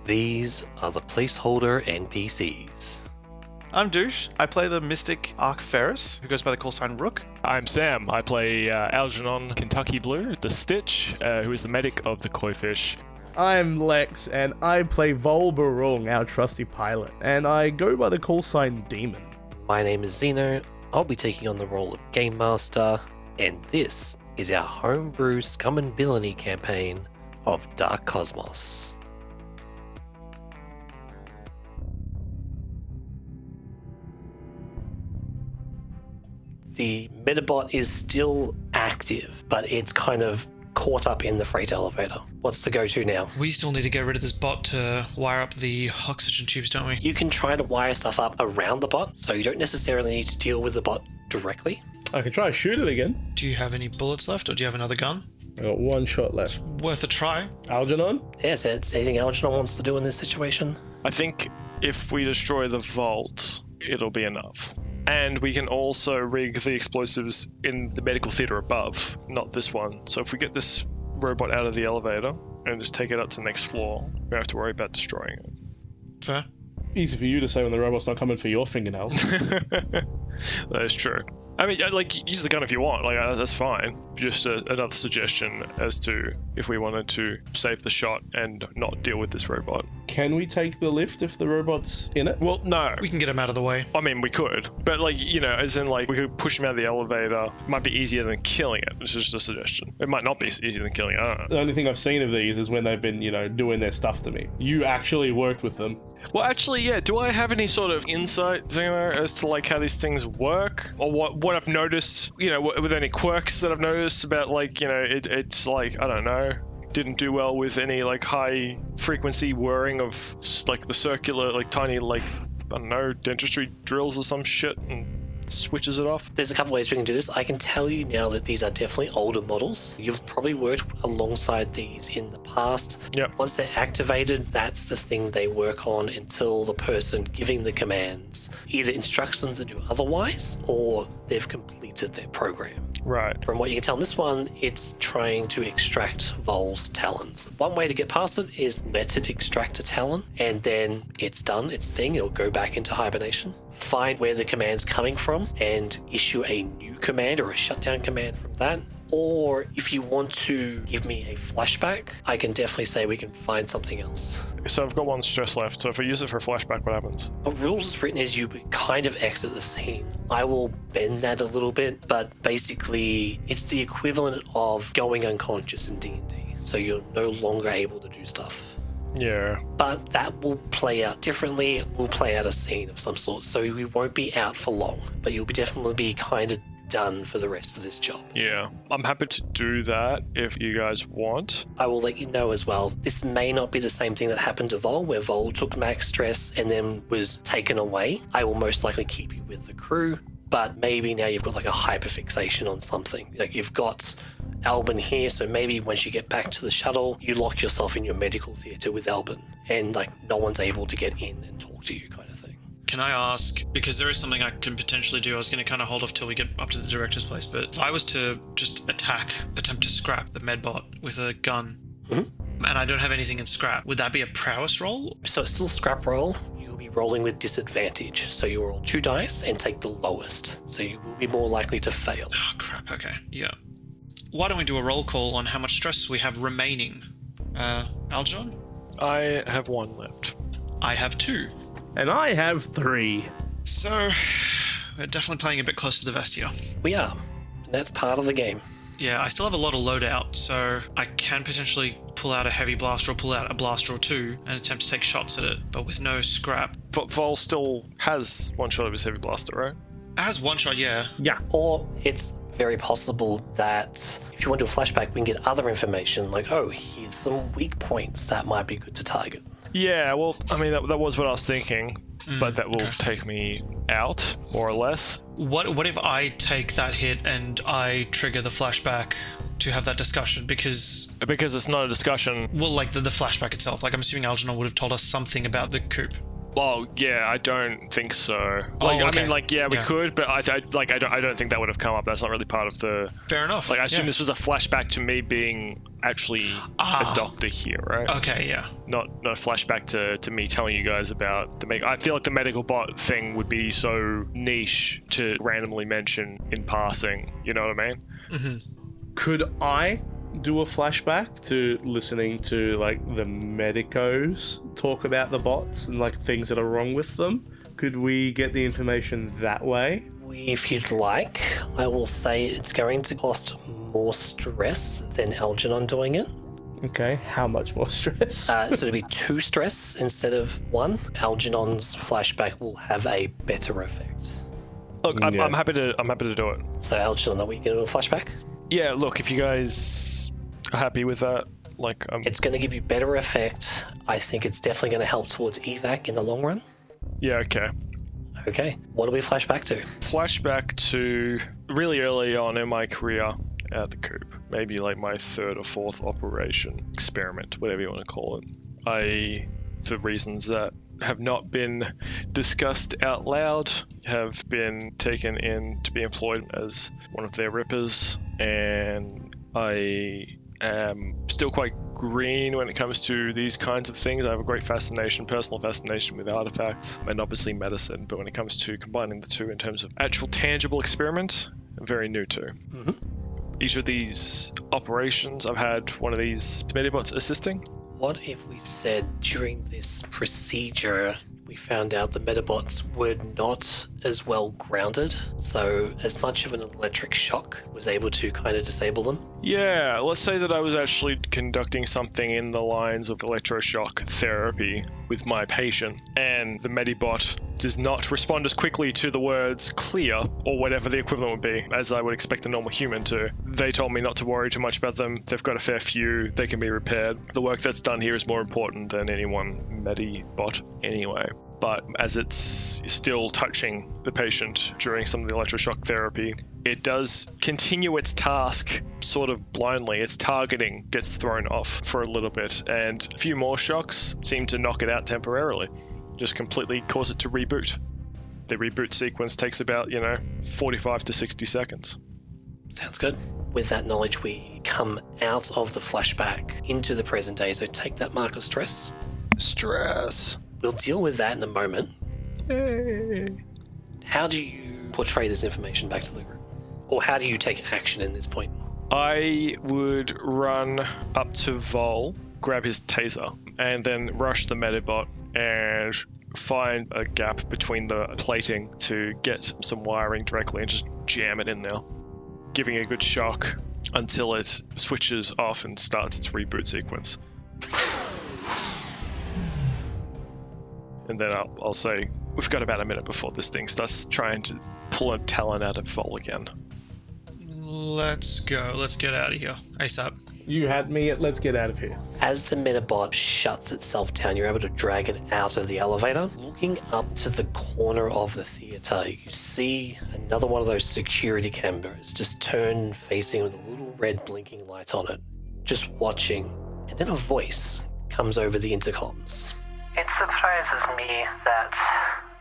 These are the Placeholder NPCs. I'm Dush. I play the mystic Arc Ferris, who goes by the call sign Rook. I'm Sam. I play Algernon Kentucky Blue, the Stitch, who is the medic of the Koi Fish. I'm Lex, and I play Voel, our trusty pilot, and I go by the call sign Demon. My name is Zeno. I'll be taking on the role of Game Master, and this is our homebrew Scum Villainy campaign of Dark Cosmos. The Medibot is still active, but it's kind of caught up in the freight elevator. What's the go-to now? We still need to get rid of this bot to wire up the oxygen tubes, don't we? You can try to wire stuff up around the bot, so you don't necessarily need to deal with the bot directly. I can try to shoot it again. Do you have any bullets left, or do you have another gun? I got one shot left. Worth a try. Algernon? Yes, anything Algernon wants to do in this situation? I think if we destroy the vault, it'll be enough. And we can also rig the explosives in the medical theater above, not this one. So if we get this robot out of the elevator and just take it up to the next floor, we don't have to worry about destroying it. Fair. Easy for you to say when the robot's not coming for your fingernails. That is true. I mean, like, use the gun if you want. Like, that's fine. Just another suggestion as to if we wanted to save the shot and not deal with this robot. Can we take the lift if the robot's in it? Well, no. We can get him out of the way. I mean, we could. But, like, you know, as in, like, we could push him out of the elevator. It might be easier than killing it. It's just a suggestion. It might not be easier than killing it. I don't know. The only thing I've seen of these is when they've been, doing their stuff to me. You actually worked with them. Well, actually, yeah. Do I have any sort of insight, Zeno, as to, like, how these things work? Or what I've noticed, with any quirks that I've noticed about, like, it's like, I don't know, didn't do well with any, like, high frequency whirring of, like, the circular, like, tiny, like, I don't know, dentistry drills or some shit and switches it off. There's a couple ways we can do this. I can tell you now that these are definitely older models. You've probably worked alongside these in the past. Yep. Once they're activated, that's the thing they work on until the person giving the commands either instructs them to do otherwise or they've completed their program. Right. From what you can tell in this one, it's trying to extract Voel's talons. One way to get past it is let it extract a talon, and then it's done its thing. It'll go back into hibernation. Find where the command's coming from and issue a new command or a shutdown command from that. Or if you want to give me a flashback, I can definitely say we can find something else. So I've got one stress left. So if I use it for a flashback, what happens? What rules is written is you kind of exit the scene. I will bend that a little bit, but basically it's the equivalent of going unconscious in D&D. So you're no longer able to do stuff. Yeah. But that will play out differently. We'll play out a scene of some sort. So we won't be out for long, but you'll definitely be kind of done for the rest of this job. Yeah. I'm happy to do that if you guys want. I will let you know as well. This may not be the same thing that happened to Voel, where Voel took max stress and then was taken away. I will most likely keep you with the crew, but maybe now you've got like a hyperfixation on something. Like you've got Albin here, so maybe once you get back to the shuttle, you lock yourself in your medical theater with Albin and like no one's able to get in and talk to you kind of thing. Can I ask, because there is something I can potentially do, I was going to kind of hold off till we get up to the director's place, but if I was to just attempt to scrap the Medbot with a gun, and I don't have anything in scrap, would that be a prowess roll? So it's still a scrap roll. You'll be rolling with disadvantage. So you roll 2 dice and take the lowest. So you will be more likely to fail. Oh, crap. Okay. Yeah. Why don't we do a roll call on how much stress we have remaining? Algernon? I have 1 left. I have 2. And I have 3. So, we're definitely playing a bit close to the vest here. We are. And that's part of the game. Yeah, I still have a lot of loadout, so I can potentially pull out a heavy blaster or pull out a blaster or 2 and attempt to take shots at it, but with no scrap. But Voel still has 1 shot of his heavy blaster, right? It has 1 shot, yeah. Yeah. Or it's very possible that if you want to do a flashback, we can get other information like, oh, here's some weak points that might be good to target. Yeah, well, I mean, that was what I was thinking, but that will take me out, more or less. What if I take that hit and I trigger the flashback to have that discussion? Because it's not a discussion. Well, like the flashback itself. Like, I'm assuming Algernon would have told us something about the Coop. Well, yeah, I don't think so. Like, I okay. mean, like, yeah, we Yeah. could, but I don't think that would have come up. That's not really part of the. Fair enough. Like, I assume yeah. this was a flashback to me being actually a doctor here, right? Okay, yeah. Not a flashback to me telling you guys about the I feel like the medical bot thing would be so niche to randomly mention in passing. You know what I mean? Mm-hmm. Could I do a flashback to listening to like the medicos talk about the bots and like things that are wrong with them? Could we get the information that way? If you'd like, I will say it's going to cost more stress than Algernon doing it. Okay, how much more stress? So it'll be 2 stress instead of 1. Algernon's flashback will have a better effect. Look, I'm Yeah. happy to do it. So Algernon, are we going to do a flashback? Yeah, look, if you guys are happy with that, like, It's going to give you better effect. I think it's definitely going to help towards evac in the long run. yeah, okay. Okay, what do we flash back to? Flashback to really early on in my career at the Coop, maybe like my 3rd or 4th operation, experiment, whatever you want to call it. I, for reasons that have not been discussed out loud, have been taken in to be employed as one of their rippers, and I am still quite green when it comes to these kinds of things. I have a great personal fascination with artifacts and obviously medicine, but when it comes to combining the two in terms of actual tangible experiment, I'm very new to. Mm-hmm. Each of these operations, I've had one of these Medibots assisting. What if we said during this procedure we found out the Medibots were not as well grounded, so as much of an electric shock was able to kind of disable them? Yeah, let's say that I was actually conducting something in the lines of electroshock therapy with my patient, and the Medibot does not respond as quickly to the words clear, or whatever the equivalent would be, as I would expect a normal human to. They told me not to worry too much about them. They've got a fair few. They can be repaired. The work that's done here is more important than any one Medibot anyway. But as it's still touching the patient during some of the electroshock therapy, it does continue its task sort of blindly. Its targeting gets thrown off for a little bit, and a few more shocks seem to knock it out temporarily. Just completely cause it to reboot. The reboot sequence takes about, 45 to 60 seconds. Sounds good. With that knowledge, we come out of the flashback into the present day, so take that mark of stress. Stress. We'll deal with that in a moment. Hey. How do you portray this information back to the group? Or how do you take action in this point? I would run up to Voel, grab his taser, and then rush the Medibot and find a gap between the plating to get some wiring directly and just jam it in there, giving a good shock until it switches off and starts its reboot sequence. And then I'll say, we've got about a minute before this thing starts trying to pull a talon out of Voel again. Let's go. Let's get out of here. ASAP. You had me at let's get out of here. As the Medibot shuts itself down, you're able to drag it out of the elevator. Looking up to the corner of the theater, you see another one of those security cameras just turn facing with a little red blinking light on it, just watching. And then a voice comes over the intercoms. It surprises me that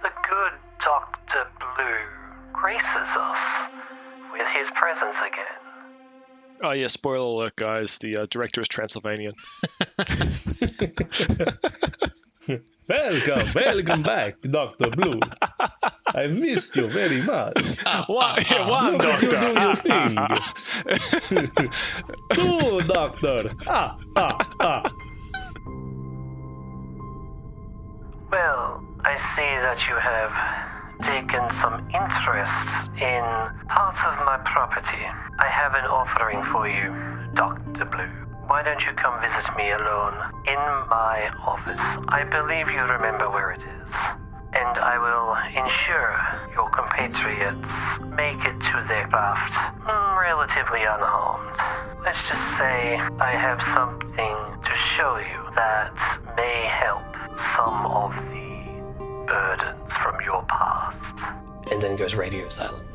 the good Dr. Blue graces us with his presence again. Oh yeah, spoiler alert, guys. The director is Transylvanian. Welcome back, Dr. Blue. I missed you very much. One Look at you do your thing. Two, Doctor. Well, I see that you have taken some interest in parts of my property. I have an offering for you, Dr. Blue. Why don't you come visit me alone in my office? I believe you remember where it is. And I will ensure your compatriots make it to their craft relatively unharmed. Let's just say I have something to show you that may help some of the burdens from your past. And then goes radio silent.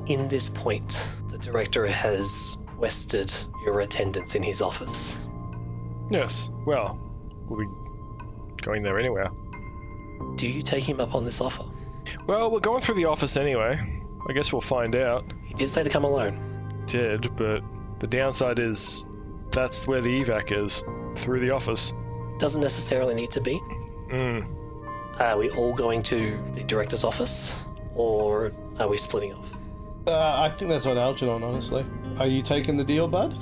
In this point, the director has requested your attendance in his office. Yes. Well, we'll be going there anyway. Do you take him up on this offer? Well, we're going through the office anyway. I guess we'll find out. He did say to come alone. Did, but the downside is that's where the evac is, through the office. Doesn't necessarily need to be. Are we all going to the director's office, or are we splitting off? I think that's on Algernon, honestly. Are you taking the deal, bud?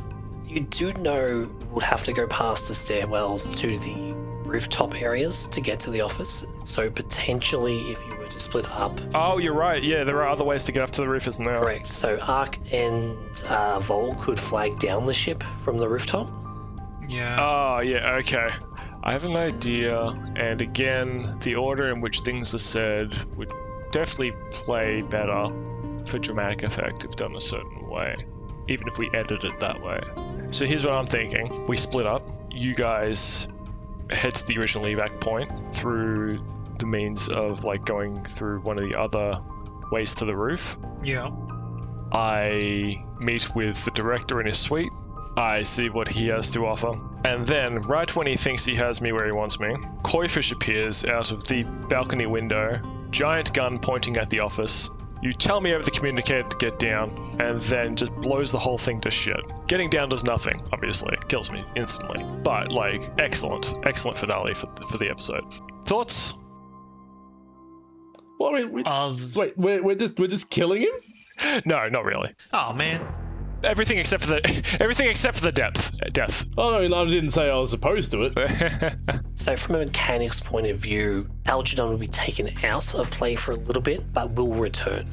You do know we'll have to go past the stairwells to the rooftop areas to get to the office. So potentially, if you were to split up... Oh, you're right. Yeah, there are other ways to get up to the roof, isn't there? Correct. So Ark and Voel could flag down the ship from the rooftop. Yeah. Oh, yeah, okay. I have an idea, and again, the order in which things are said would definitely play better for dramatic effect if done a certain way, even if we edit it that way. So here's what I'm thinking. We split up. You guys head to the original evac point through the means of like going through one of the other ways to the roof. Yeah. I meet with the director in his suite. I see what he has to offer. And then, right when he thinks he has me where he wants me, Koi-fish appears out of the balcony window, giant gun pointing at the office. You tell me over the communicator to get down, and then just blows the whole thing to shit. Getting down does nothing, obviously. Kills me instantly. But, like, excellent finale for the episode. Thoughts? Well, I mean, wait, we're just killing him? No, not really. Oh man. Everything except for the death. Oh no, I didn't say I was opposed to it. So from a mechanics point of view, Algernon will be taken out of play for a little bit, but will return.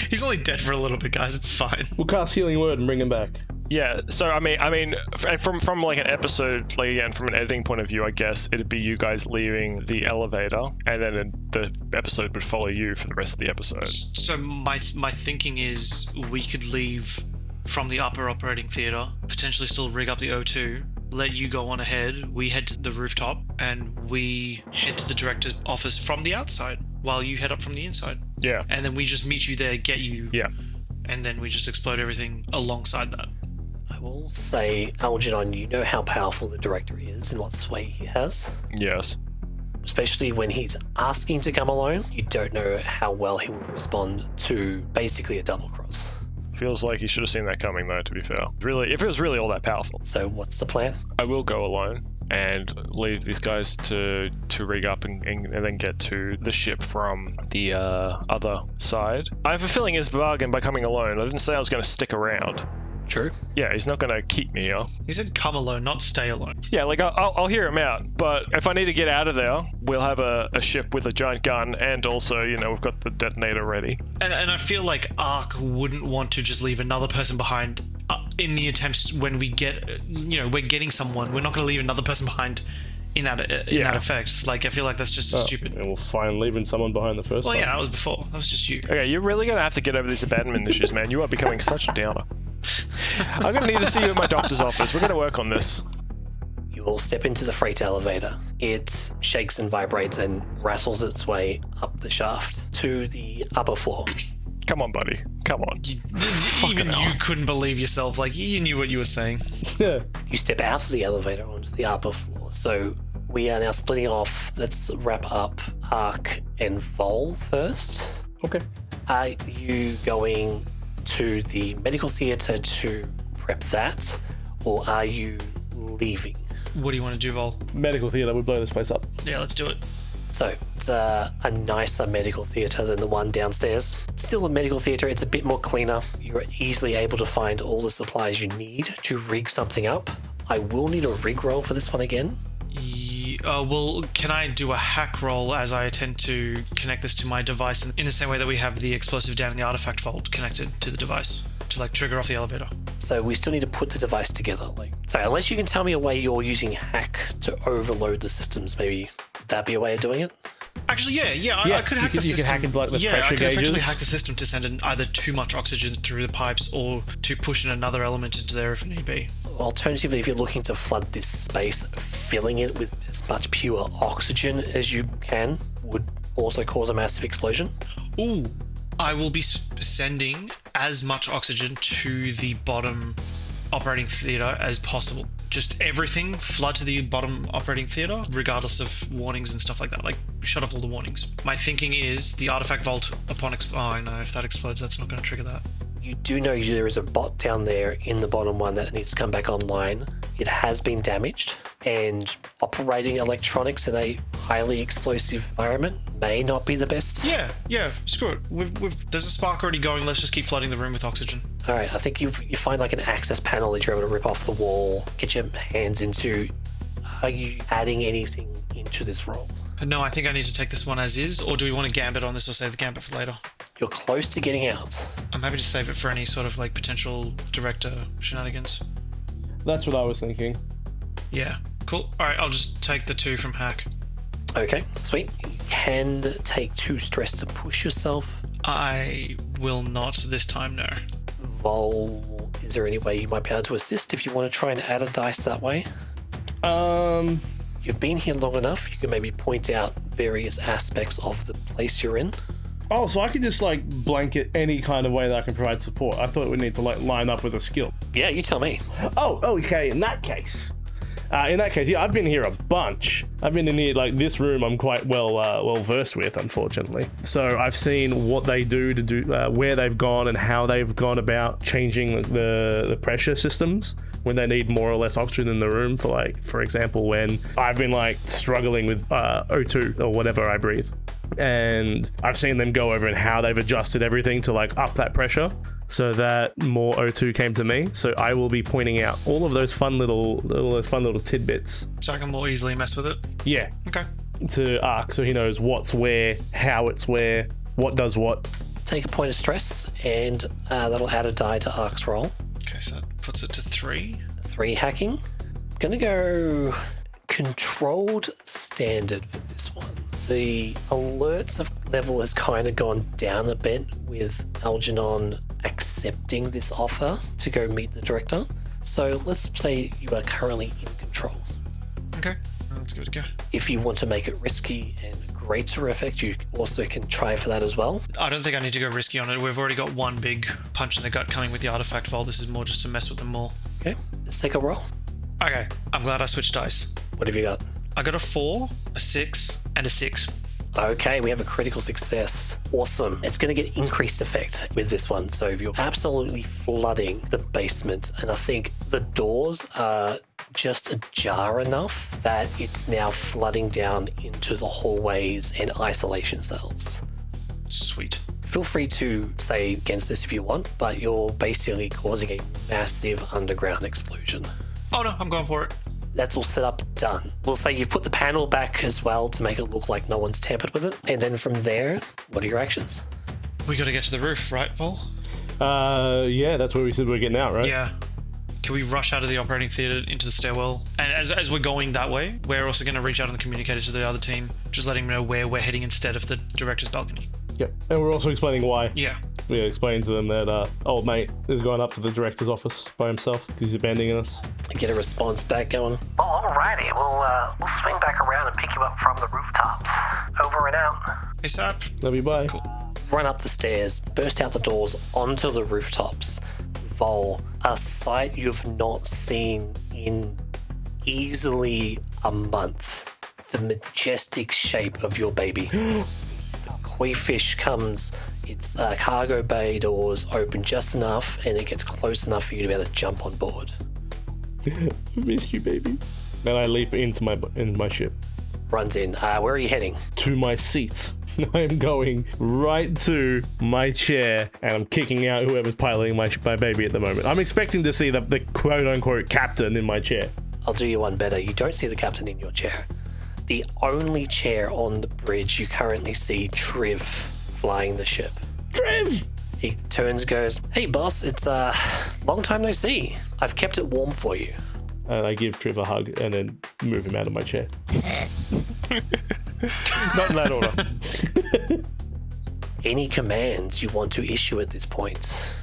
He's only dead for a little bit, guys. It's fine. We'll cast Healing Word and bring him back. Yeah, so I mean, from like an episode, like again, from an editing point of view, I guess it'd be you guys leaving the elevator, and then the episode would follow you for the rest of the episode. So my thinking is we could leave from the upper operating theater, potentially still rig up the O2, let you go on ahead, we head to the rooftop, and we head to the director's office from the outside, while you head up from the inside. Yeah. And then we just meet you there, get you, Yeah. and then we just explode everything alongside that. I will say, Algernon, you know how powerful the director is and what sway he has. Yes. Especially when he's asking to come alone, you don't know how well he will respond to basically a double cross. Feels like you should have seen that coming, though, to be fair. Really, if it was really all that powerful. So what's the plan? I will go alone and leave these guys to rig up and then get to the ship from the other side. I have a feeling it's a bargain by coming alone. I didn't say I was going to stick around. True. Yeah, he's not going to keep me here. He said come alone, not stay alone. Yeah, like I'll hear him out, but if I need to get out of there, we'll have a ship with a giant gun, and also, you know, we've got the detonator ready. And I feel like Ark wouldn't want to just leave another person behind in the attempts when we get, we're getting someone. We're not going to leave another person behind in that effect. Like, I feel like that's just stupid. And we'll find leaving someone behind the first Well, time. yeah, that was before. That was just you. Okay, you're really going to have to get over these abandonment issues, man. You are becoming such a downer. I'm going to need to see you at my doctor's office. We're going to work on this. You all step into the freight elevator. It shakes and vibrates and rattles its way up the shaft to the upper floor. Come on, buddy. Come on. Even you couldn't believe yourself. Like, you knew what you were saying. Yeah. You step out of the elevator onto the upper floor. So we are now splitting off. Let's wrap up Ark and Voel first. Okay. Are you going to the medical theatre to prep that, or are you leaving? What do you want to do, Voel? Medical theatre would blow this place up. Yeah, let's do it. So it's a nicer medical theatre than the one downstairs. Still a medical theatre, it's a bit more cleaner. You're easily able to find all the supplies you need to rig something up. I will need a rig roll for this one again. Well, can I do a hack roll as I attempt to connect this to my device in the same way that we have the explosive down in the artifact vault connected to the device to like trigger off the elevator? So we still need to put the device together. So unless you can tell me a way you're using hack to overload the systems, maybe would that be a way of doing it? Actually, yeah, I could hack the system. You could hack into like the I pressure could gauges. effectively hack the system to send in either too much oxygen through the pipes or to push in another element into there if need be. Alternatively, if you're looking to flood this space, filling it with as much pure oxygen as you can would also cause a massive explosion. Ooh, I will be sending as much oxygen to the bottom operating theater as possible. just everything flood to the bottom operating theater, regardless of warnings and stuff like that. Like, shut off all the warnings. My thinking is the artifact vault upon oh no, if that explodes, that's not going to trigger that. You do know there is a bot down there in the bottom one that needs to come back online. It has been damaged, and operating electronics in a highly explosive environment may not be the best. Yeah, screw it. There's a spark already going. Let's just keep flooding the room with oxygen. All right, I think you find like an access panel that you're able to rip off the wall, get your hands into. Are you adding anything into this roll? No, I think I need to take this one as is, or do we want to gambit on this or save the gambit for later? You're close to getting out. I'm happy to save it for any sort of like potential director shenanigans. That's what I was thinking. Yeah, cool. All right, I'll just take the 2 from hack. Okay, sweet. You can take 2 stress to push yourself. I will not this time, no. Voel, is there any way you might be able to assist if you want to try and add a dice that way? You've been here long enough, you can maybe point out various aspects of the place you're in. Oh, so I can just like blanket any kind of way that I can provide support. I thought it would need to like line up with a skill. Yeah, you tell me. Oh, okay. In that case, yeah, I've been here a bunch. I've been in here like this room. I'm quite well versed with, unfortunately. So I've seen what they do to do, where they've gone, and how they've gone about changing the pressure systems when they need more or less oxygen in the room. For example, when I've been like struggling with O2 or whatever I breathe. And I've seen them go over and how they've adjusted everything to like up that pressure so that more O2 came to me. So I will be pointing out all of those fun little tidbits. So I can more easily mess with it? Yeah. Okay. To Ark, so he knows what's where, how it's where, what does what. Take a point of stress, and that'll add a die to Ark's roll. Okay, so that puts it to 3. 3 hacking. Gonna go controlled standard for this one. The alerts level has kind of gone down a bit with Algernon accepting this offer to go meet the director. So let's say you are currently in control. Okay, let's give it a go. If you want to make it risky and greater effect, you also can try for that as well. I don't think I need to go risky on it. We've already got one big punch in the gut coming with the artifact vault. This is more just to mess with them more. Okay, let's take a roll. Okay, I'm glad I switched dice. What have you got? I got a 4, a 6, and a 6. Okay, we have a critical success. Awesome. It's going to get increased effect with this one. So you're absolutely flooding the basement. And I think the doors are just ajar enough that it's now flooding down into the hallways and isolation cells. Sweet. Feel free to say against this if you want, but you're basically causing a massive underground explosion. Oh no, I'm going for it. That's all set up, done. We'll say you've put the panel back as well to make it look like no one's tampered with it. And then from there, what are your actions? We got to get to the roof, right, Voel? Yeah, that's where we said we're getting out, right? Yeah. Can we rush out of the operating theater into the stairwell? And as we're going that way, we're also going to reach out on the communicator to the other team, just letting them know where we're heading instead of the director's balcony. Yep. And we're also explaining why. Yeah. We're explaining to them that old mate is going up to the director's office by himself because he's abandoning us. Get a response back going. Well, alrighty. We'll swing back around and pick you up from the rooftops. Over and out. Hey, Sap. Love you, bye. Cool. Run up the stairs, burst out the doors onto the rooftops. Voel, a sight you've not seen in easily a month. The majestic shape of your baby. The koi fish comes, its cargo bay doors open just enough, and it gets close enough for you to be able to jump on board. I miss you, baby. Then I leap into my ship. Runs in. Where are you heading? To my seat. I'm going right to my chair and I'm kicking out whoever's piloting my baby at the moment. I'm expecting to see the quote-unquote captain in my chair. I'll do you one better. You don't see the captain in your chair. The only chair on the bridge you currently see Triv flying the ship. Triv! He turns, goes, "Hey boss, it's long time no see. I've kept it warm for you." And I give Triv a hug and then move him out of my chair. Not in that order. Any commands you want to issue at this point?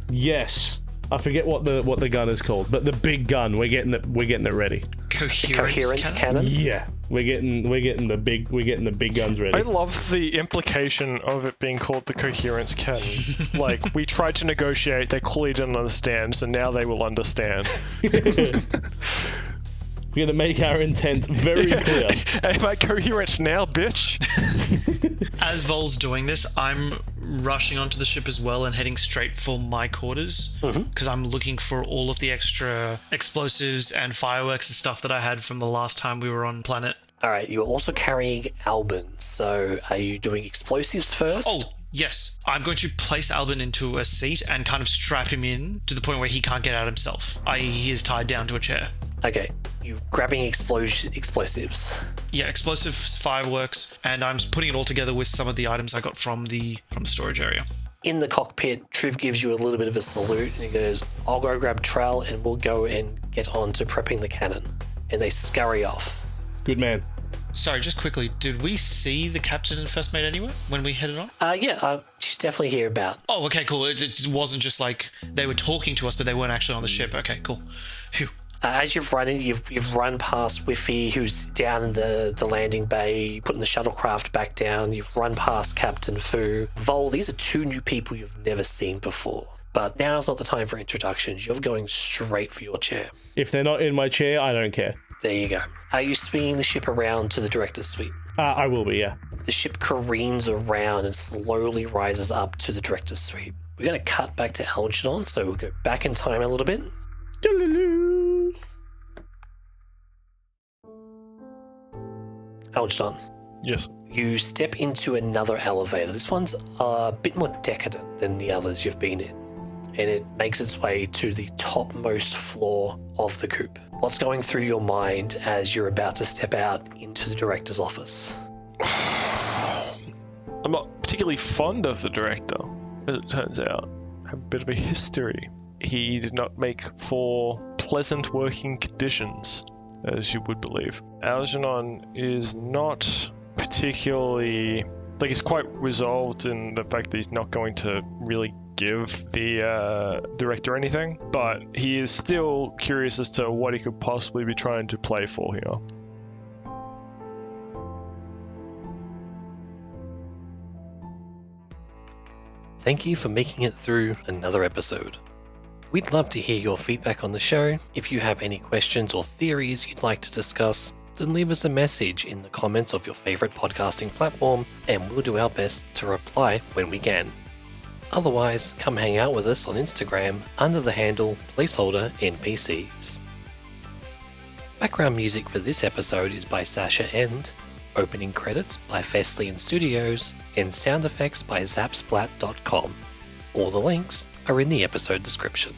Yes. I forget what the gun is called, but the big gun. We're getting it ready. Coherence Coherence cannon? Yeah. We're getting the big guns ready. I love the implication of it being called the coherence cannon. Like, we tried to negotiate, they clearly didn't understand, so now they will understand. We're gonna make our intent very clear. Am I coherent now, bitch? As Voel's doing this, I'm rushing onto the ship as well and heading straight for my quarters because I'm looking for all of the extra explosives and fireworks and stuff that I had from the last time we were on planet. All right, you're also carrying Albin. So are you doing explosives first? Oh, yes. I'm going to place Albin into a seat and kind of strap him in to the point where he can't get out himself, i.e. he is tied down to a chair. Okay, you're grabbing explosives. Yeah, explosives, fireworks, and I'm putting it all together with some of the items I got from the storage area. In the cockpit, Triv gives you a little bit of a salute and he goes, I'll go grab Trell and we'll go and get on to prepping the cannon. And they scurry off. Good man. Sorry, just quickly, did we see the captain and first mate anywhere when we headed on? She's definitely here about. Oh, okay, cool. It wasn't just like they were talking to us, but they weren't actually on the ship. Okay, cool. Phew. As you've run in, you've run past Whiffy, who's down in the landing bay, putting the shuttlecraft back down. You've run past Captain Fu. Voel, these are two new people you've never seen before. But now's not the time for introductions. You're going straight for your chair. If they're not in my chair, I don't care. There you go. Are you swinging the ship around to the director's suite? I will be, yeah. The ship careens around and slowly rises up to the director's suite. We're going to cut back to Algernon, so we'll go back in time a little bit. Algernon. Yes. You step into another elevator. This one's a bit more decadent than the others you've been in, and it makes its way to the topmost floor of the Coop. What's going through your mind as you're about to step out into the director's office? I'm not particularly fond of the director, as it turns out. I have a bit of a history. He did not make for pleasant working conditions, as you would believe. Algernon is not particularly... he's quite resolved in the fact that he's not going to really give the director anything, but he is still curious as to what he could possibly be trying to play for here. Thank you for making it through another episode. We'd love to hear your feedback on the show. If you have any questions or theories you'd like to discuss, then leave us a message in the comments of your favorite podcasting platform and we'll do our best to reply when we can. Otherwise, come hang out with us on Instagram under the handle Placeholder NPCs. Background music for this episode is by Sasha End, opening credits by Feslian Studios, and sound effects by Zapsplat.com. All the links are in the episode description.